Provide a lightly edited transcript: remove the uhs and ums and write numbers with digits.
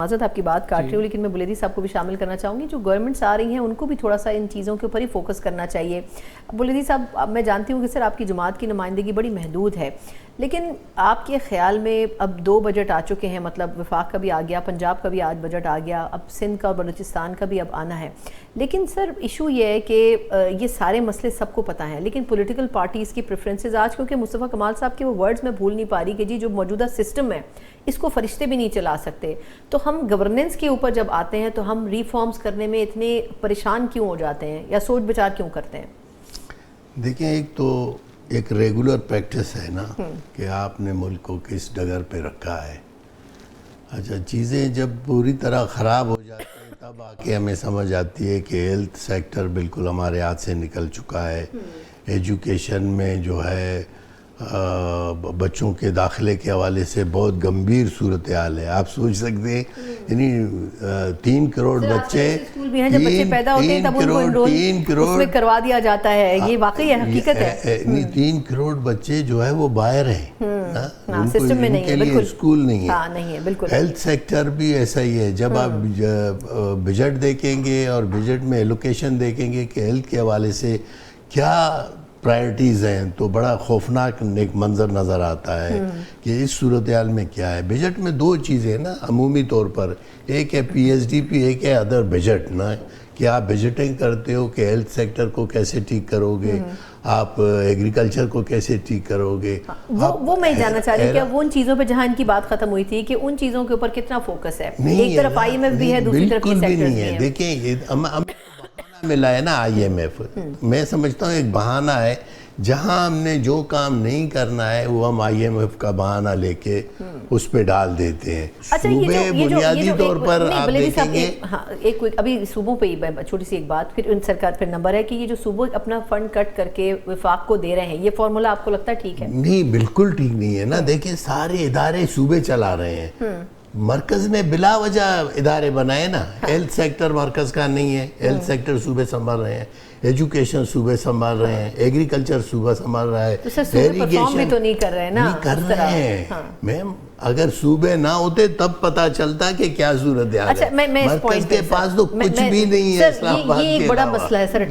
معذرت آپ کی بات کاٹ رہی ہوں لیکن میں بلیدی صاحب کو بھی شامل کرنا چاہوں گی. جو گورنمنٹس آ رہی ہیں ان کو بھی تھوڑا سا ان چیزوں کے اوپر ہی فوکس کرنا چاہیے. بلیدی صاحب میں جانتی ہوں کہ سر آپ کی جماعت کی نمائندگی بڑی محدود ہے، لیکن آپ کے خیال میں اب 2 بجٹ آ چکے ہیں، مطلب وفاق کا بھی آ گیا، پنجاب کا بھی آج بجٹ آ گیا، اب سندھ کا اور بلوچستان کا بھی اب آنا ہے. لیکن سر ایشو یہ ہے کہ یہ سارے مسئلے سب کو پتہ ہیں، لیکن پولیٹیکل پارٹیز کی پریفرنسز آج کیونکہ مصطفیٰ کمال صاحب کے وہ ورڈز میں بھول نہیں پا رہی کہ جی جو موجودہ سسٹم ہے اس کو فرشتے بھی نہیں چلا سکتے، تو ہم گورننس کے اوپر جب آتے ہیں تو ہم ریفارمز کرنے میں اتنے پریشان کیوں ہو جاتے ہیں یا سوچ بچار کیوں کرتے ہیں؟ دیکھیں، ایک تو ایک ریگولر پریکٹس ہے نا کہ آپ نے ملک کو کس ڈگر پہ رکھا ہے. اچھا، چیزیں جب پوری طرح خراب ہو جاتی ہیں تب آ کے ہمیں سمجھ آتی ہے کہ ہیلتھ سیکٹر بالکل ہمارے ہاتھ سے نکل چکا ہے. ایجوکیشن میں جو ہے بچوں کے داخلے کے حوالے سے بہت گمبھیر صورتحال ہے. آپ سوچ سکتے ہیں یعنی 3 کروڑ بچے اسکول بھی ہیں جب بچے پیدا ہوتے ہیں تب ان کو انرول اس میں کروا دیا جاتا ہے. یہ واقعی حقیقت ہے. 3 کروڑ بچے جو ہے وہ باہر ہیں، سسٹم میں نہیں ہے، بالکل اسکول نہیں ہے. بالکل ہیلتھ سیکٹر بھی ایسا ہی ہے. جب آپ بجٹ دیکھیں گے اور بجٹ میں ایلوکیشن دیکھیں گے کہ ہیلتھ کے حوالے سے کیا پرائرٹیز ہیں تو بڑا خوفناک ایک منظر نظر آتا ہے کہ اس صورتحال میں کیا ہے. بجٹ میں 2 چیزیں نا عمومی طور پر، ایک ہے پی ایس ڈی پی، ایک ہے ادر بجٹ نا، کہ آپ بجٹنگ کرتے ہو کہ ہیلتھ سیکٹر کو کیسے ٹھیک کرو گے، آپ ایگریکلچر کو کیسے ٹھیک کرو گے. وہ میں جاننا چاہ رہی ہوں کہ ان چیزوں پہ جہاں ان کی بات ختم ہوئی تھی کہ ان چیزوں کے اوپر کتنا فوکس ہے. ایک طرف آئی ایم ایف بھی ہے، دوسری طرف یہ سیکٹرز بھی ہیں. دیکھیں، ملا ہے نا آئی ایم ایف. میں سمجھتا ہوں ایک بہانہ ہے. جہاں ہم نے جو کام نہیں کرنا ہے وہ ہم آئی ایم ایف کا بہانہ لے کے اس پہ ڈال دیتے ہیں. صوبے بنیادی طور پر آپ دیکھیں گے. ابھی صوبوں پہ ہی چھوٹی سی ایک بات، پھر ان سرکار پھر نمبر ہے کہ یہ جو صوبے اپنا فنڈ کٹ کر کے وفاق کو دے رہے ہیں، یہ فارمولہ آپ کو لگتا ہے ٹھیک ہے؟ نہیں، بالکل ٹھیک نہیں ہے نا. دیکھیں، سارے ادارے صوبے چلا رہے ہیں. مرکز نے بلا وجہ ادارے بنائے نا. ہیلتھ سیکٹر مرکز کا نہیں ہے، ہیلتھ سیکٹر صوبے سنبھال رہے ہیں، ایجوکیشن صوبے سنبھال رہے ہیں، ایگریکلچر صوبہ سنبھال رہا ہے، ایریگیشن بھی تو نہیں کر رہے نا. کر رہے ہیں میم. اگر صوبے نہ ہوتے تب پتہ چلتا کہ کیا صورتحال ہے. مرکز کے پاس تو کچھ بھی نہیں ہے اسلام آباد کے علاوہ. یہ ایک بڑا مسئلہ ہے سر.